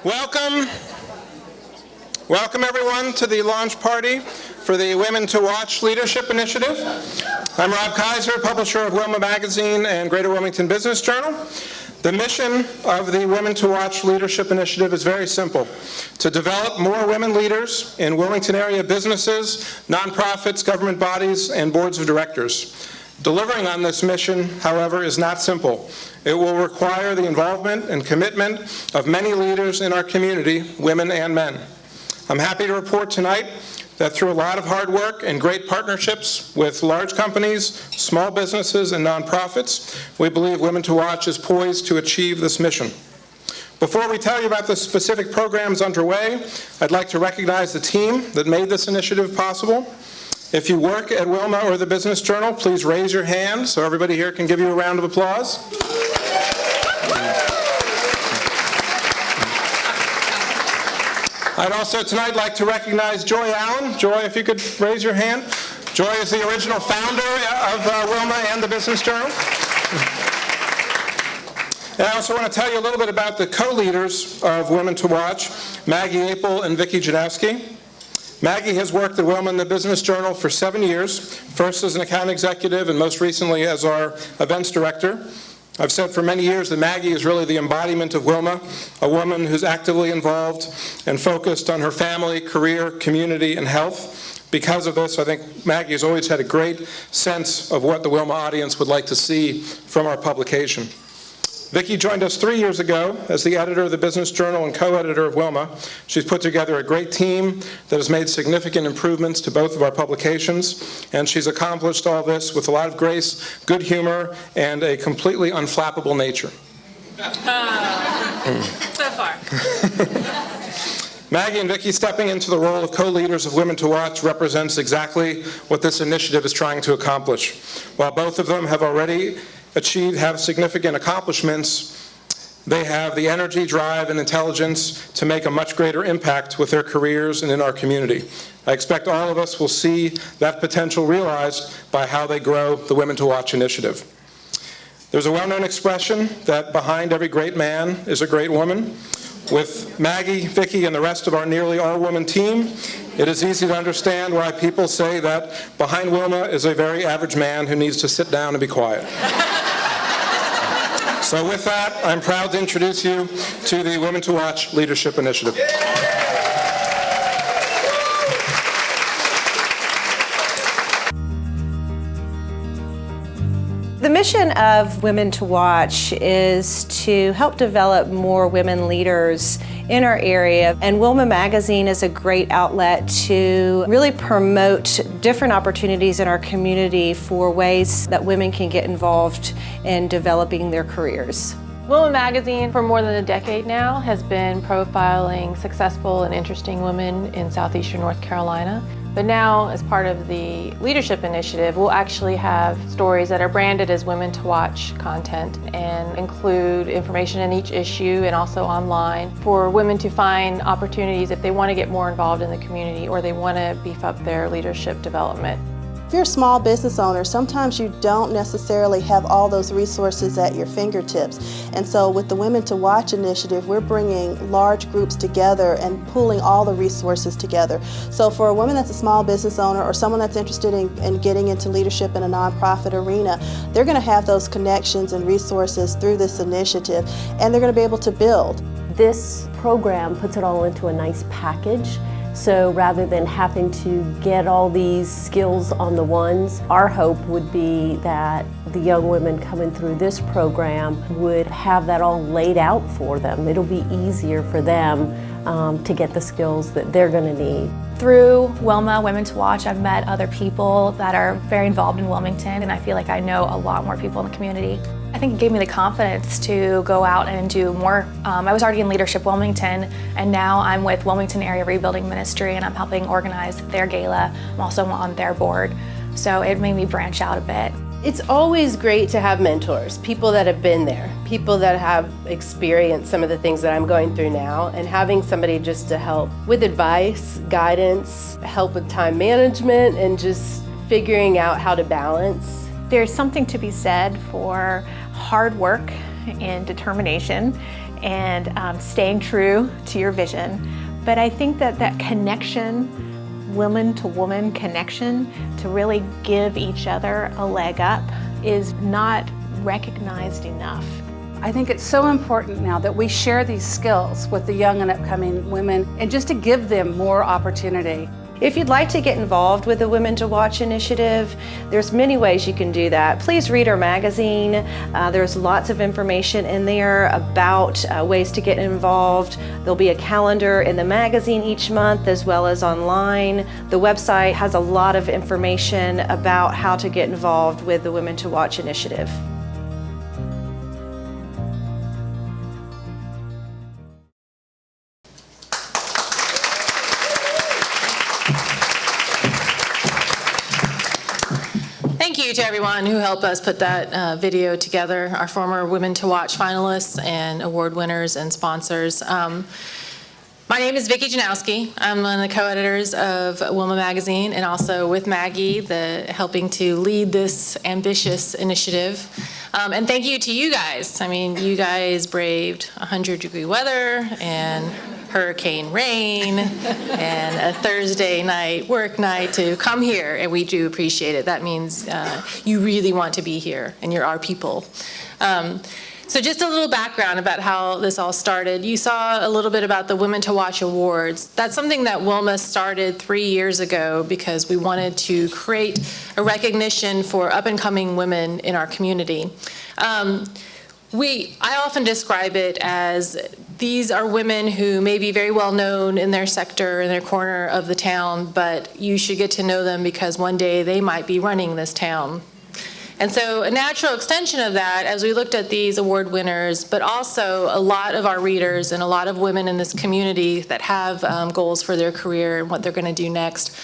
Welcome everyone to the launch party for the Women to Watch Leadership Initiative. I'm Rob Kaiser, publisher of Wilma Magazine and Greater Wilmington Business Journal. The mission of the Women to Watch Leadership Initiative is very simple: to develop more women leaders in Wilmington area businesses, nonprofits, government bodies, and boards of directors. Delivering on this mission, however, is not simple. It will require the involvement and commitment of many leaders in our community, women and men. I'm happy to report tonight that through a lot of hard work and great partnerships with large companies, small businesses, and nonprofits, we believe Women to Watch is poised to achieve this mission. Before we tell you about the specific programs underway, I'd like to recognize the team that made this initiative possible. If you work at Wilma or the Business Journal, please raise your hand so everybody here can give you a round of applause. I'd also tonight like to recognize Joy Allen. Joy, if you could raise your hand. Joy is the original founder of Wilma and the Business Journal. And I also want to tell you a little bit about the co-leaders of Women to Watch, Maggie April and Vicki Janowski. Maggie has worked at Wilma and the Business Journal for 7 years, first as an account executive and most recently as our events director. I've said for many years that Maggie is really the embodiment of Wilma, a woman who's actively involved and focused on her family, career, community, and health. Because of this, I think Maggie has always had a great sense of what the Wilma audience would like to see from our publication. Vicki joined us 3 years ago as the editor of the Business Journal and co-editor of Wilma. She's put together a great team that has made significant improvements to both of our publications, and she's accomplished all this with a lot of grace, good humor, and a completely unflappable nature. So far. Maggie and Vicki stepping into the role of co-leaders of Women to Watch represents exactly what this initiative is trying to accomplish. While both of them have already have significant accomplishments, they have the energy, drive, and intelligence to make a much greater impact with their careers and in our community. I expect all of us will see that potential realized by how they grow the Women to Watch initiative. There's a well-known expression that behind every great man is a great woman. With Maggie, Vicki, and the rest of our nearly all-woman team, it is easy to understand why people say that behind Wilma is a very average man who needs to sit down and be quiet. So with that, I'm proud to introduce you to the Women to Watch Leadership Initiative. The mission of Women to Watch is to help develop more women leaders in our area, and Wilma Magazine is a great outlet to really promote different opportunities in our community for ways that women can get involved in developing their careers. Wilma Magazine, for more than a decade now, has been profiling successful and interesting women in southeastern North Carolina. But now, as part of the Leadership Initiative, we'll actually have stories that are branded as Women to Watch content and include information in each issue and also online for women to find opportunities if they want to get more involved in the community or they want to beef up their leadership development. If you're a small business owner, sometimes you don't necessarily have all those resources at your fingertips. And so with the Women to Watch initiative, we're bringing large groups together and pooling all the resources together. So for a woman that's a small business owner or someone that's interested in getting into leadership in a nonprofit arena, they're going to have those connections and resources through this initiative, and they're going to be able to build. This program puts it all into a nice package. So rather than having to get all these skills on the ones, our hope would be that the young women coming through this program would have that all laid out for them. It'll be easier for them to get the skills that they're going to need. Through Wilma, Women to Watch, I've met other people that are very involved in Wilmington, and I feel like I know a lot more people in the community. I think it gave me the confidence to go out and do more. I was already in Leadership Wilmington, and now I'm with Wilmington Area Rebuilding Ministry, and I'm helping organize their gala. I'm also on their board, so it made me branch out a bit. It's always great to have mentors, people that have been there, people that have experienced some of the things that I'm going through now, and having somebody just to help with advice, guidance, help with time management, and just figuring out how to balance. There's something to be said for hard work and determination and staying true to your vision. But I think that connection, woman to woman connection, to really give each other a leg up is not recognized enough. I think it's so important now that we share these skills with the young and upcoming women and just to give them more opportunity. If you'd like to get involved with the Women to Watch initiative, there's many ways you can do that. Please read our magazine. There's lots of information in there about ways to get involved. There'll be a calendar in the magazine each month as well as online. The website has a lot of information about how to get involved with the Women to Watch initiative. Thank you to everyone who helped us put that video together, our former Women to Watch finalists and award winners and sponsors. My name is Vicki Janowski. I'm one of the co-editors of Wilma Magazine and also with Maggie, helping to lead this ambitious initiative. And thank you to you guys. I mean, you guys braved 100-degree weather and hurricane rain and a Thursday night work night to come here, and we do appreciate it. That means you really want to be here, and you're our people. So just a little background about how this all started. You saw a little bit about the Women to Watch Awards. That's something that Wilma started 3 years ago because we wanted to create a recognition for up-and-coming women in our community. I often describe it as these are women who may be very well known in their sector, in their corner of the town, but you should get to know them because one day they might be running this town. And so a natural extension of that, as we looked at these award winners, but also a lot of our readers and a lot of women in this community that have goals for their career and what they're going to do next,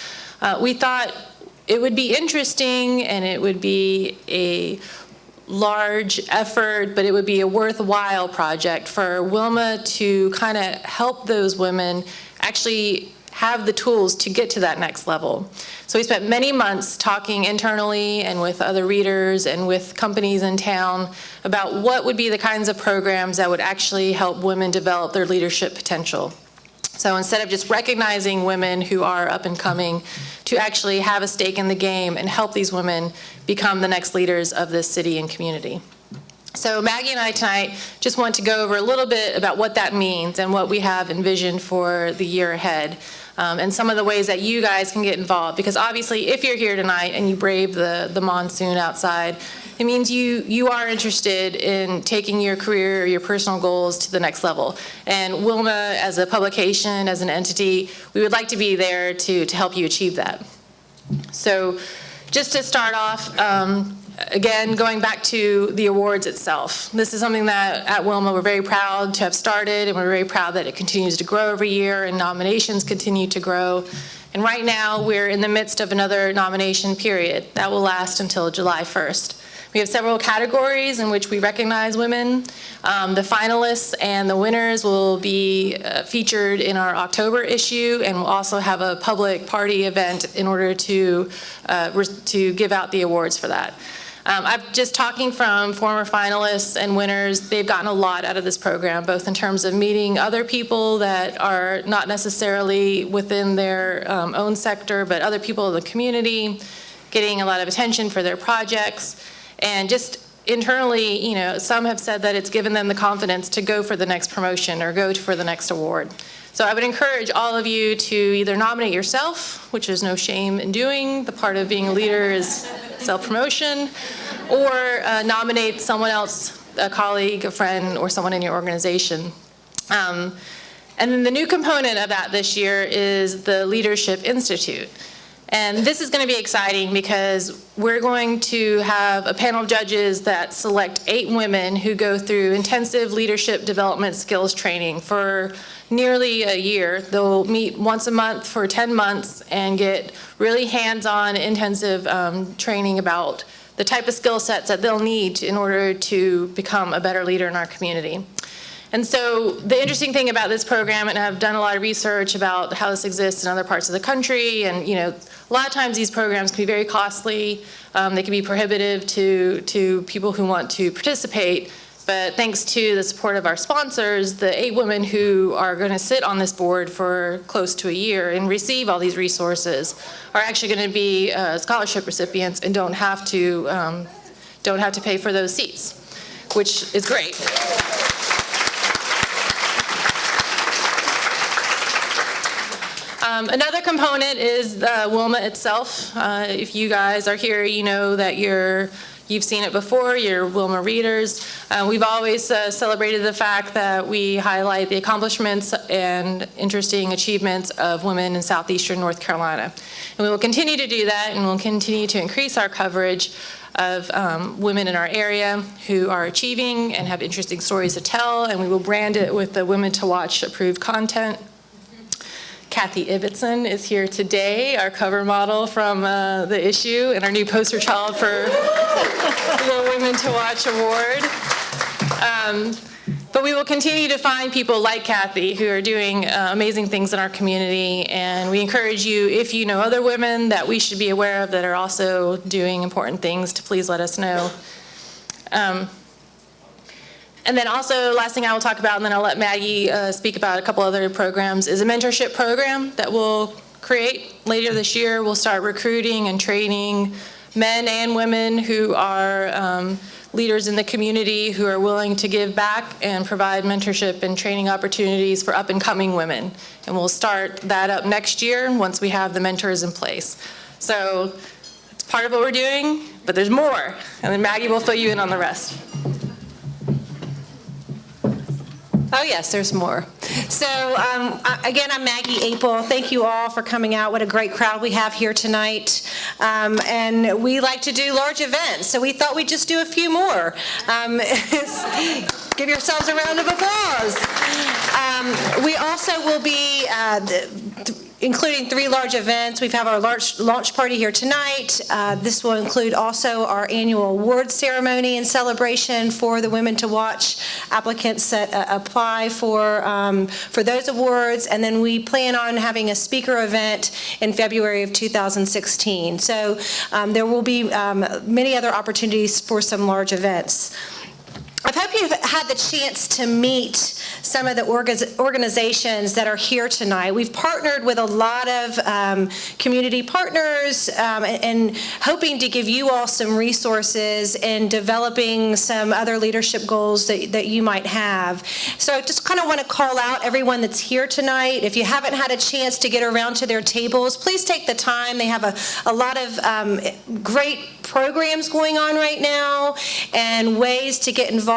we thought it would be interesting and it would be a large effort, but it would be a worthwhile project for Wilma to kind of help those women actually have the tools to get to that next level. So we spent many months talking internally and with other readers and with companies in town about what would be the kinds of programs that would actually help women develop their leadership potential. So instead of just recognizing women who are up and coming, to actually have a stake in the game and help these women become the next leaders of this city and community. So Maggie and I tonight just want to go over a little bit about what that means and what we have envisioned for the year ahead. And some of the ways that you guys can get involved. Because obviously, if you're here tonight and you brave the monsoon outside, it means you are interested in taking your career or your personal goals to the next level. And Wilma, as a publication, as an entity, we would like to be there to help you achieve that. So just to start off, again, going back to the awards itself. This is something that at Wilma we're very proud to have started, and we're very proud that it continues to grow every year and nominations continue to grow. And right now we're in the midst of another nomination period that will last until July 1st. We have several categories in which we recognize women. The finalists and the winners will be featured in our October issue, and we'll also have a public party event in order to give out the awards for that. I'm just talking from former finalists and winners. They've gotten a lot out of this program, both in terms of meeting other people that are not necessarily within their own sector, but other people in the community, getting a lot of attention for their projects, and just internally, some have said that it's given them the confidence to go for the next promotion or go for the next award. So I would encourage all of you to either nominate yourself, which there's no shame in doing. The part of being a leader is self-promotion, or nominate someone else, a colleague, a friend, or someone in your organization. And then the new component of that this year is the Leadership Institute. And this is going to be exciting because we're going to have a panel of judges that select 8 women who go through intensive leadership development skills training for nearly a year. They'll meet once a month for 10 months and get really hands-on, intensive training about the type of skill sets that they'll need in order to become a better leader in our community. And so the interesting thing about this program, and I've done a lot of research about how this exists in other parts of the country, and a lot of times these programs can be very costly. They can be prohibitive to people who want to participate. But thanks to the support of our sponsors, the 8 women who are going to sit on this board for close to a year and receive all these resources are actually going to be scholarship recipients and don't have to pay for those seats, which is great. Another component is the Wilma itself. If you guys are here, you know that you've seen it before, you're Wilma readers. We've always celebrated the fact that we highlight the accomplishments and interesting achievements of women in southeastern North Carolina. And we will continue to do that, and we'll continue to increase our coverage of women in our area who are achieving and have interesting stories to tell, and we will brand it with the Women to Watch approved content. Kathy Ibbotson is here today, our cover model from the issue and our new poster child for the Women to Watch Award. But we will continue to find people like Kathy who are doing amazing things in our community, and we encourage you, if you know other women that we should be aware of that are also doing important things, to please let us know. And then also, last thing I will talk about, and then I'll let Maggie speak about a couple other programs, is a mentorship program that we'll create later this year. We'll start recruiting and training men and women who are leaders in the community who are willing to give back and provide mentorship and training opportunities for up-and-coming women. And we'll start that up next year once we have the mentors in place. So it's part of what we're doing, but there's more. And then Maggie will fill you in on the rest. Oh yes, there's more. So again, I'm Maggie April. Thank you all for coming out. What a great crowd we have here tonight. And we like to do large events, so we thought we'd just do a few more. Give yourselves a round of applause. We also will be including 3 large events. We have our launch party here tonight. This will include also our annual award ceremony and celebration for the Women to Watch applicants that apply for those awards. And then we plan on having a speaker event in February of 2016. So there will be many other opportunities for some large events. I hope you've had the chance to meet some of the organizations that are here tonight. We've partnered with a lot of community partners and hoping to give you all some resources in developing some other leadership goals that you might have. So I just kind of want to call out everyone that's here tonight. If you haven't had a chance to get around to their tables, please take the time. They have a lot of great programs going on right now and ways to get involved.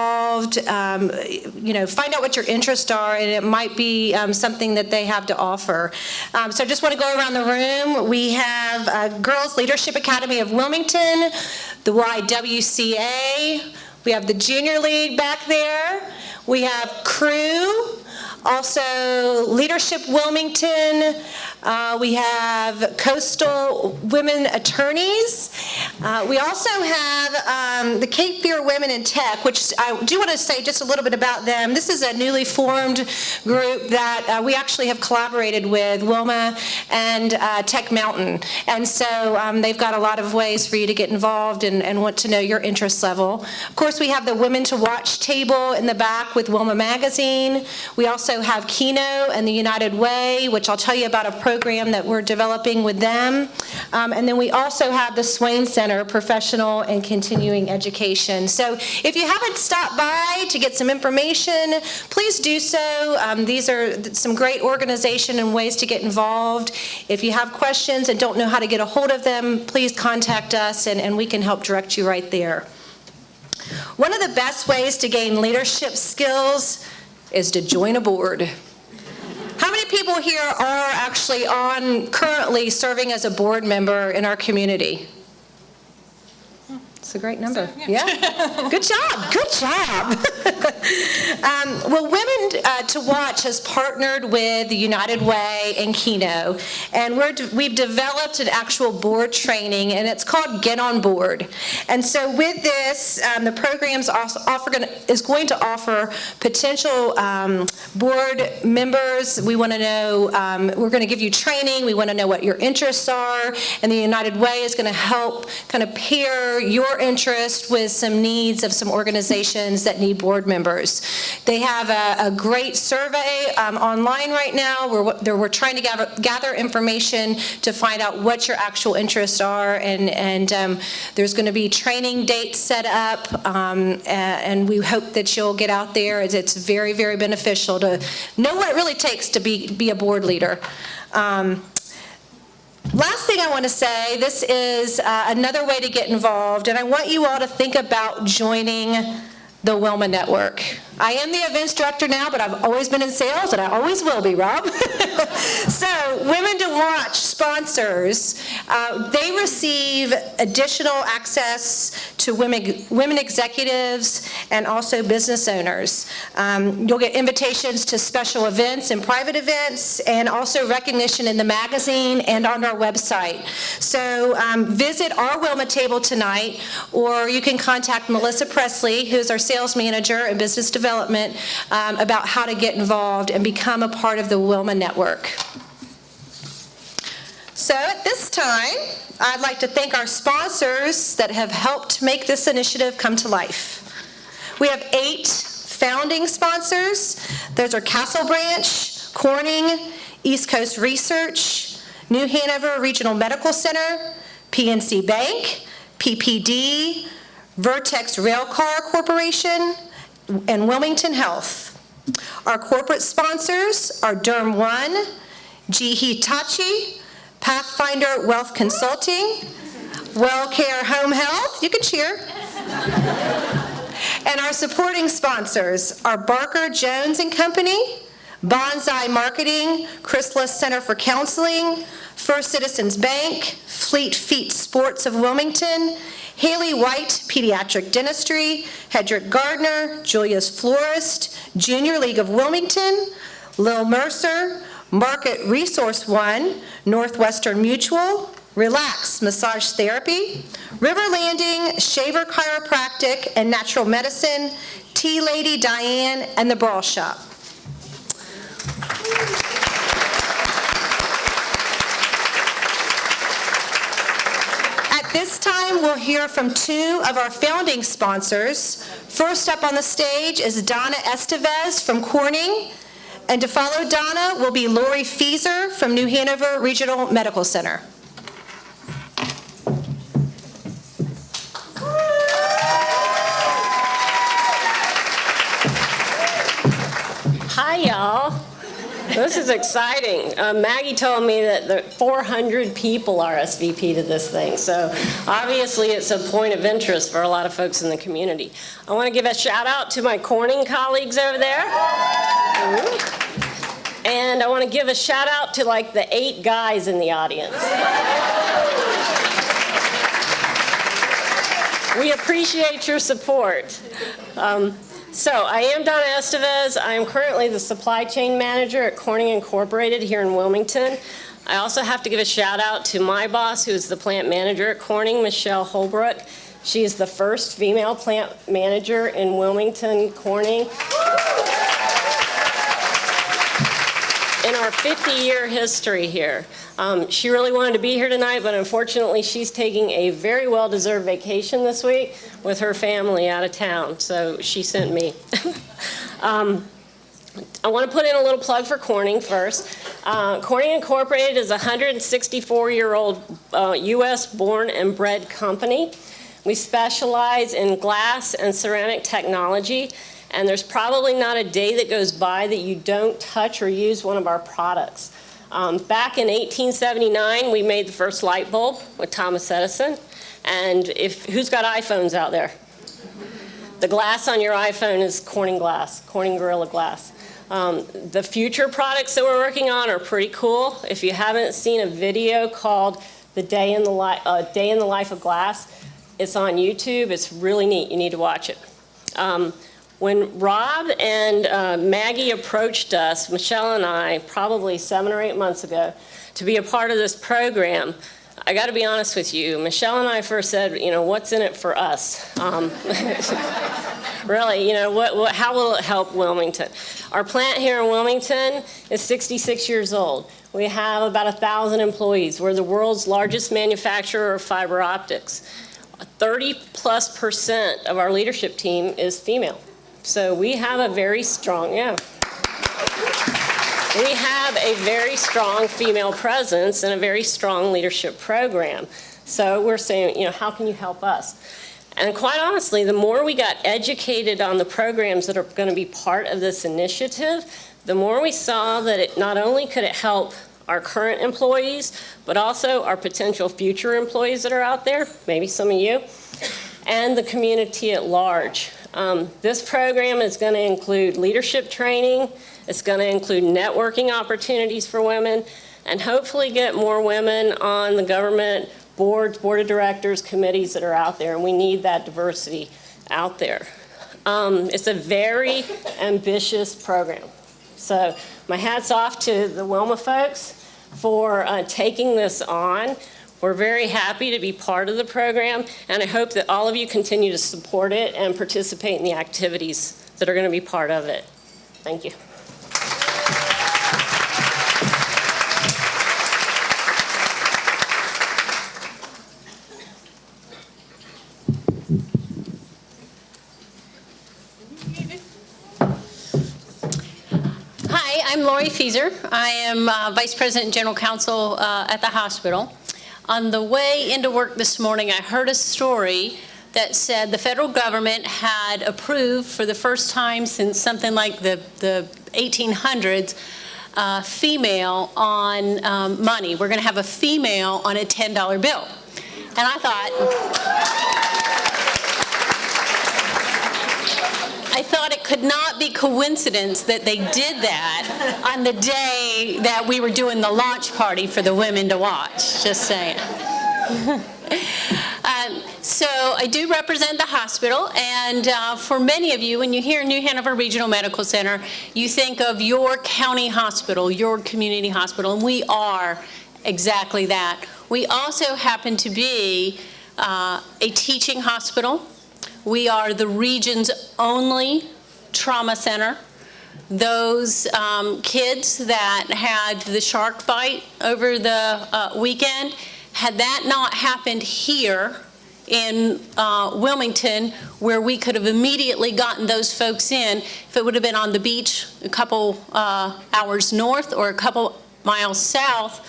Find out what your interests are, and it might be something that they have to offer. So I just want to go around the room. We have Girls Leadership Academy of Wilmington, the YWCA. We have the Junior League back there. We have Crew, also Leadership Wilmington. We have Coastal Women Attorneys. We also have the Cape Fear Women in Tech, which I do want to say just a little bit about them. This is a newly formed group that we actually have collaborated with Wilma and Tech Mountain. And so they've got a lot of ways for you to get involved and want to know your interest level. Of course, we have the Women to Watch table in the back with Wilma Magazine. We also have Keno and the United Way, which I'll tell you about a program that we're developing with them. And then we also have the Swain Center, Professional and Continuing Education. So if you haven't stopped by to get some information, please do so. These are some great organization and ways to get involved. If you have questions and don't know how to get a hold of them, please contact us and we can help direct you right there. One of the best ways to gain leadership skills is to join a board. How many people here are actually currently serving as a board member in our community? It's a great number. So, yeah. Good job. Good job. Well, Women to Watch has partnered with the United Way and Keno, and we've developed an actual board training, and it's called Get on Board. And so with this, the program's is going to offer potential board members. We want to know, we're going to give you training. We want to know what your interests are, and the United Way is going to help kind of pair your your interest with some needs of some organizations that need board members. They have a great survey online right now where we're trying to gather information to find out what your actual interests are, and there's going to be training dates set up, and we hope that you'll get out there. It's very, very beneficial to know what it really takes to be a board leader. Last thing I want to say, this is another way to get involved, and I want you all to think about joining the Wilma Network. I am the events director now, but I've always been in sales, and I always will be, Rob. So, Women to Watch sponsors, they receive additional access to women executives and also business owners. You'll get invitations to special events and private events, and also recognition in the magazine and on our website. So visit our Wilma table tonight, or you can contact Melissa Presley, who's our sales manager and business development, about how to get involved and become a part of the Wilma Network. So at this time, I'd like to thank our sponsors that have helped make this initiative come to life. We have 8 founding sponsors. Those are Castle Branch, Corning, East Coast Research, New Hanover Regional Medical Center, PNC Bank, PPD, Vertex Railcar Corporation, and Wilmington Health. Our corporate sponsors are Derm One, G Hitachi, Pathfinder Wealth Consulting, WellCare Home Health, you can cheer. And our supporting sponsors are Barker Jones and Company, Bonsai Marketing, Chrysalis Center for Counseling, First Citizens Bank, Fleet Feet Sports of Wilmington, Haley White Pediatric Dentistry, Hedrick Gardner, Julia's Florist, Junior League of Wilmington, Lil Mercer, Market Resource One, Northwestern Mutual, Relax Massage Therapy, River Landing, Shaver Chiropractic and Natural Medicine, Tea Lady Diane, and the Brawl Shop. At this time, we'll hear from 2 of our founding sponsors. First up on the stage is Donna Estevez from Corning, and to follow Donna will be Laurie Fieser from New Hanover Regional Medical Center. Hi, y'all. This is exciting. Maggie told me that the 400 people RSVP to this thing, so obviously it's a point of interest for a lot of folks in the community. I want to give a shout out to my Corning colleagues over there. And I want to give a shout out to like the 8 guys in the audience. We appreciate your support. So I am Donna Estevez. I am currently the supply chain manager at Corning Incorporated here in Wilmington. I also have to give a shout out to my boss, who is the plant manager at Corning, Michelle Holbrook. She is the first female plant manager in Wilmington, Corning. In our 50-year history here. She really wanted to be here tonight, but unfortunately she's taking a very well-deserved vacation this week with her family out of town, so she sent me. I want to put in a little plug for Corning first. Corning Incorporated is a 164-year-old U.S.-born and bred company. We specialize in glass and ceramic technology, and there's probably not a day that goes by that you don't touch or use one of our products. Back in 1879, we made the first light bulb with Thomas Edison. And who's got iPhones out there? The glass on your iPhone is Corning glass, Corning Gorilla Glass. The future products that we're working on are pretty cool. If you haven't seen a video called The Day in the Life of Glass, it's on YouTube. It's really neat. You need to watch it. When Rob and Maggie approached us, Michelle and I, probably 7 or 8 months ago, to be a part of this program, I got to be honest with you, Michelle and I first said, what's in it for us? Really, how will it help Wilmington? Our plant here in Wilmington is 66 years old. We have about 1,000 employees. We're the world's largest manufacturer of fiber optics. 30+% of our leadership team is female. So we have a very strong, we have a very strong female presence and a very strong leadership program. So we're saying, how can you help us? And quite honestly, the more we got educated on the programs that are going to be part of this initiative, the more we saw that it not only could it help our current employees, but also our potential future employees that are out there, maybe some of you, and the community at large. This program is going to include leadership training, it's going to include networking opportunities for women, and hopefully get more women on the government boards, board of directors, committees that are out there, and we need that diversity out there. It's a very ambitious program. So my hat's off to the Wilma folks for taking this on. We're very happy to be part of the program, and I hope that all of you continue to support it and participate in the activities that are going to be part of it. Thank you. I'm Laurie Adana. I am Vice President and General Counsel at the hospital. On the way into work this morning, I heard a story that said the federal government had approved for the first time since something like the 1800s female on money. We're going to have a female on a $10 bill. And I thought it could not be coincidence that they did that on the day that we were doing the launch party for the Women to Watch, just saying. So I do represent the hospital, and for many of you, when you hear New Hanover Regional Medical Center, you think of your county hospital, your community hospital, and we are exactly that. We also happen to be a teaching hospital. We are the region's only trauma center. Those kids that had the shark bite over the weekend, had that not happened here in Wilmington, where we could have immediately gotten those folks in, if it would have been on the beach a couple hours north or a couple miles south,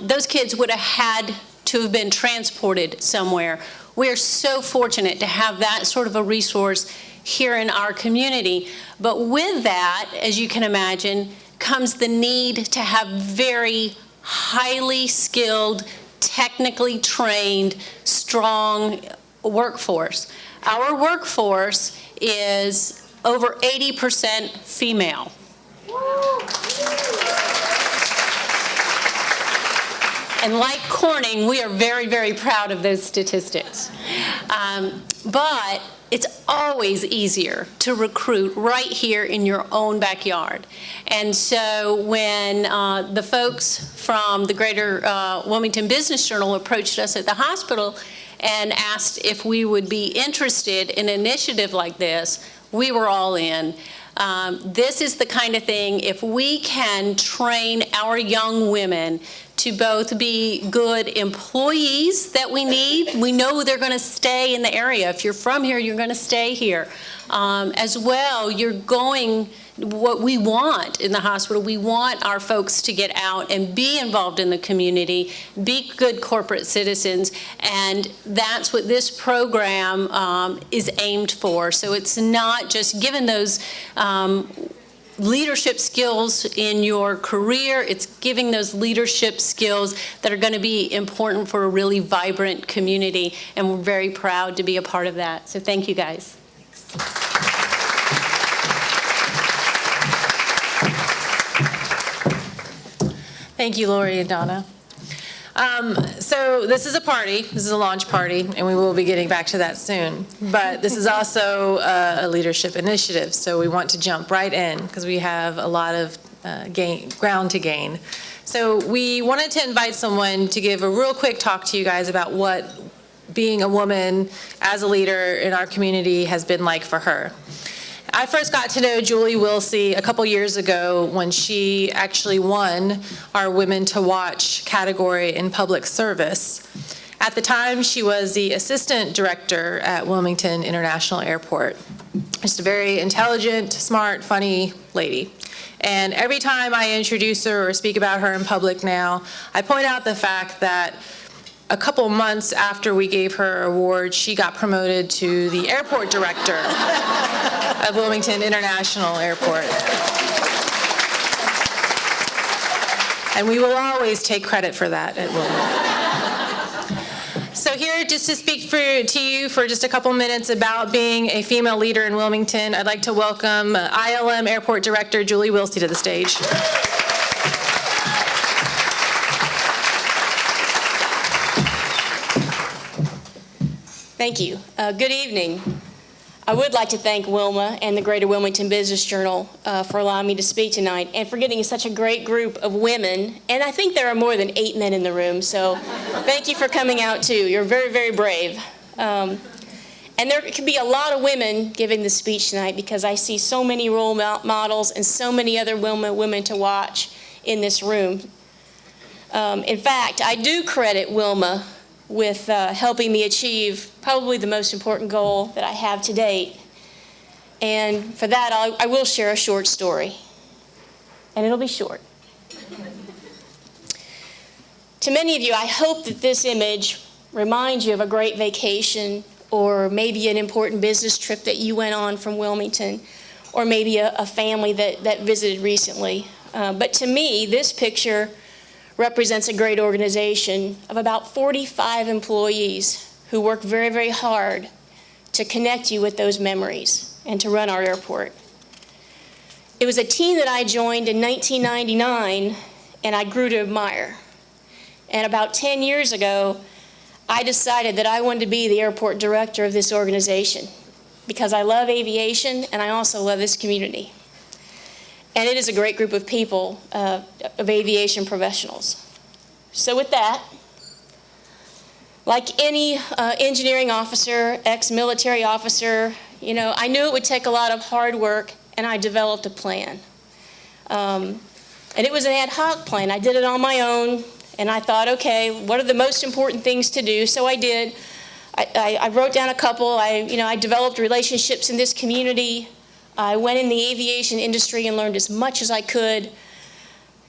those kids would have had to have been transported somewhere. We are so fortunate to have that sort of a resource here in our community. But with that, as you can imagine, comes the need to have very highly skilled, technically trained, strong workforce. Our workforce is over 80% female. And like Corning, we are very, very proud of those statistics. But it's always easier to recruit right here in your own backyard. And so when the folks from the Greater Wilmington Business Journal approached us at the hospital and asked if we would be interested in an initiative like this, we were all in. This is the kind of thing, if we can train our young women to both be good employees that we need. We know they're going to stay in the area. If you're from here, you're going to stay here. As well, you're going, what we want in the hospital, we want our folks to get out and be involved in the community, be good corporate citizens, and that's what this program is aimed for. So it's not just given those leadership skills in your career, it's giving those leadership skills that are going to be important for a really vibrant community, and we're very proud to be a part of that. So thank you guys. Thank you, Laurie and Donna. So this is a party, this is a launch party, and we will be getting back to that soon. But this is also a leadership initiative, so we want to jump right in because we have a lot of ground to gain. So we wanted to invite someone to give a real quick talk to you guys about what being a woman as a leader in our community has been like for her. I first got to know Julie Wilsey a couple years ago when she actually won our Women to Watch category in public service. At the time, she was the assistant director at Wilmington International Airport. Just a very intelligent, smart, funny lady. And every time I introduce her or speak about her in public now, I point out the fact that a couple months after we gave her award, she got promoted to the airport director of Wilmington International Airport. And we will always take credit for that at Wilmington. So here, just to speak to you for just a couple minutes about being a female leader in Wilmington, I'd like to welcome ILM Airport Director Julie Wilsey to the stage. Thank you. Good evening. I would like to thank Wilma and the Greater Wilmington Business Journal for allowing me to speak tonight and for getting such a great group of women. And I think there are more than 8 men in the room, so thank you for coming out too. You're very, very brave. And there could be a lot of women giving the speech tonight because I see so many role models and so many other women to watch in this room. In fact, I do credit Wilma with helping me achieve probably the most important goal that I have to date. And for that, I will share a short story. And it'll be short. To many of you, I hope that this image reminds you of a great vacation or maybe an important business trip that you went on from Wilmington, or maybe a family that visited recently. But to me, this picture represents a great organization of about 45 employees who work very, very hard to connect you with those memories and to run our airport. It was a team that I joined in 1999 and I grew to admire. And about 10 years ago, I decided that I wanted to be the airport director of this organization because I love aviation and I also love this community. And it is a great group of people, of aviation professionals. So with that, like any engineering officer, ex-military officer, I knew it would take a lot of hard work, and I developed a plan. And it was an ad hoc plan. I did it on my own, and I thought, okay, what are the most important things to do? So I did. I wrote down a couple. I developed relationships in this community. I went in the aviation industry and learned as much as I could.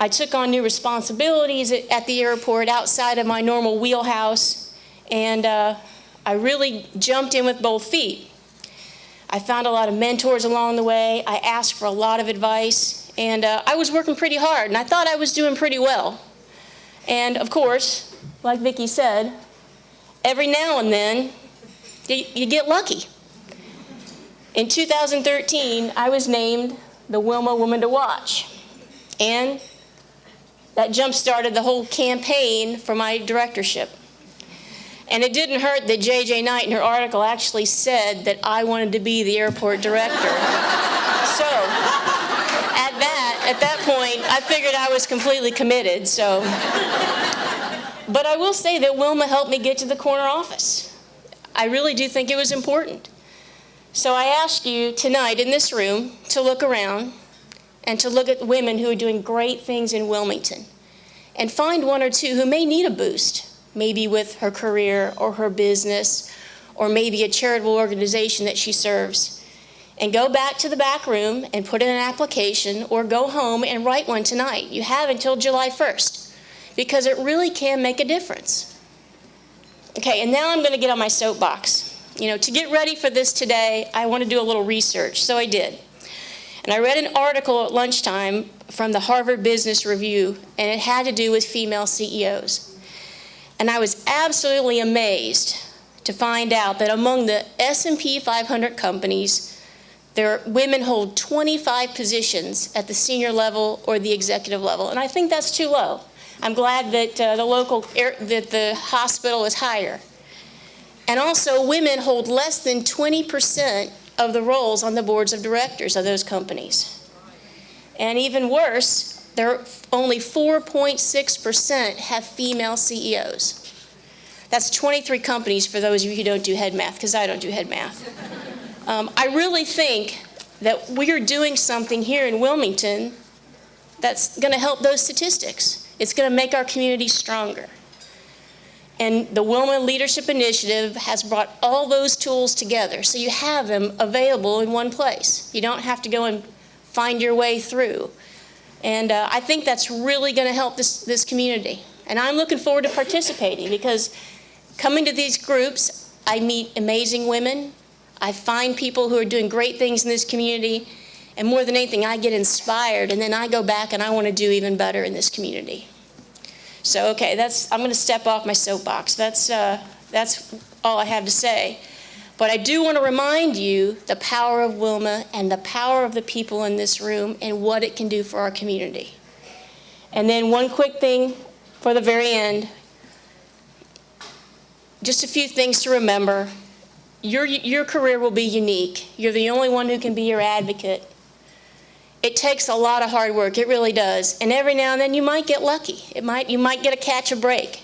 I took on new responsibilities at the airport outside of my normal wheelhouse, and I really jumped in with both feet. I found a lot of mentors along the way. I asked for a lot of advice, and I was working pretty hard, and I thought I was doing pretty well. And of course, like Vicki said, every now and then, you get lucky. In 2013, I was named the Wilma Woman to Watch, and that jump-started the whole campaign for my directorship. And it didn't hurt that J.J. Knight in her article actually said that I wanted to be the airport director. So at that point, I figured I was completely committed. But I will say that Wilma helped me get to the corner office. I really do think it was important. So I ask you tonight in this room to look around and to look at women who are doing great things in Wilmington and find one or two who may need a boost, maybe with her career or her business or maybe a charitable organization that she serves. And go back to the back room and put in an application or go home and write one tonight. You have until July 1st because it really can make a difference. Okay, and now I'm going to get on my soapbox. To get ready for this today, I want to do a little research, so I did. And I read an article at lunchtime from the Harvard Business Review, and it had to do with female CEOs. And I was absolutely amazed to find out that among the S&P 500 companies, women hold 25 positions at the senior level or the executive level, and I think that's too low. I'm glad that the hospital is higher. And also, women hold less than 20% of the roles on the boards of directors of those companies. And even worse, only 4.6% have female CEOs. That's 23 companies for those of you who don't do head math, because I don't do head math. I really think that we are doing something here in Wilmington that's going to help those statistics. It's going to make our community stronger. And the Wilma Leadership Initiative has brought all those tools together, so you have them available in one place. You don't have to go and find your way through. And I think that's really going to help this community. And I'm looking forward to participating, because coming to these groups, I meet amazing women. I find people who are doing great things in this community. And more than anything, I get inspired, and then I go back and I want to do even better in this community. So, okay, I'm going to step off my soapbox. That's all I have to say. But I do want to remind you the power of Wilma and the power of the people in this room and what it can do for our community. And then one quick thing for the very end. Just a few things to remember. Your career will be unique. You're the only one who can be your advocate. It takes a lot of hard work, it really does. And every now and then you might get lucky. You might get a catch a break.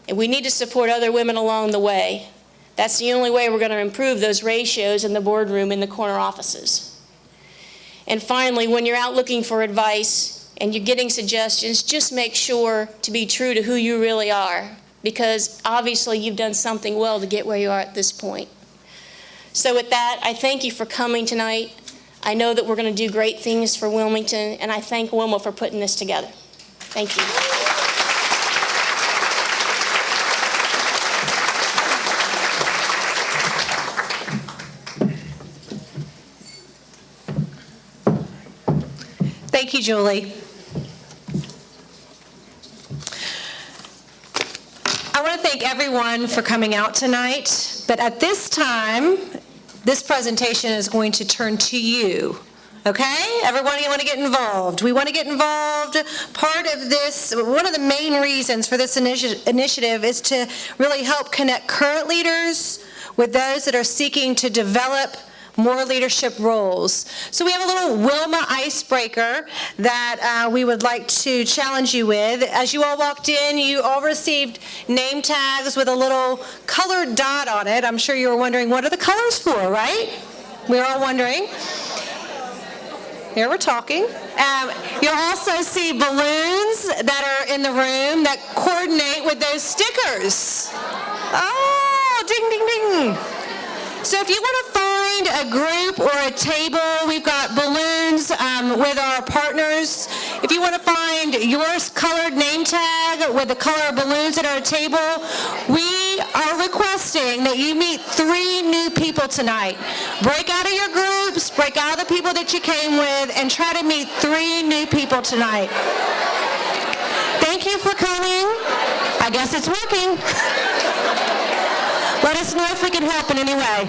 And we need to support other women along the way. That's the only way we're going to improve those ratios in the boardroom, in the corner offices. And finally, when you're out looking for advice and you're getting suggestions, just make sure to be true to who you really are, because obviously you've done something well to get where you are at this point. So with that, I thank you for coming tonight. I know that we're going to do great things for Wilmington, and I thank Wilma for putting this together. Thank you. Thank you, Julie. I want to thank everyone for coming out tonight, but at this time, this presentation is going to turn to you, okay? Everybody want to get involved. We want to get involved. Part of this, one of the main reasons for this initiative is to really help connect current leaders with those that are seeking to develop more leadership roles. So we have a little Wilma icebreaker that we would like to challenge you with. As you all walked in, you all received name tags with a little colored dot on it. I'm sure you were wondering, what are the colors for, right? We're all wondering. Here we're talking. You'll also see balloons that are in the room that coordinate with those stickers. Oh, ding, ding, ding. So if you want to find a group or a table, we've got balloons with our partners. If you want to find your colored name tag with the color of balloons at our table, we are requesting that you meet 3 new people tonight. Break out of your groups, break out of the people that you came with, and try to meet 3 new people tonight. Thank you for coming. I guess it's working. Let us know if we can help in any way.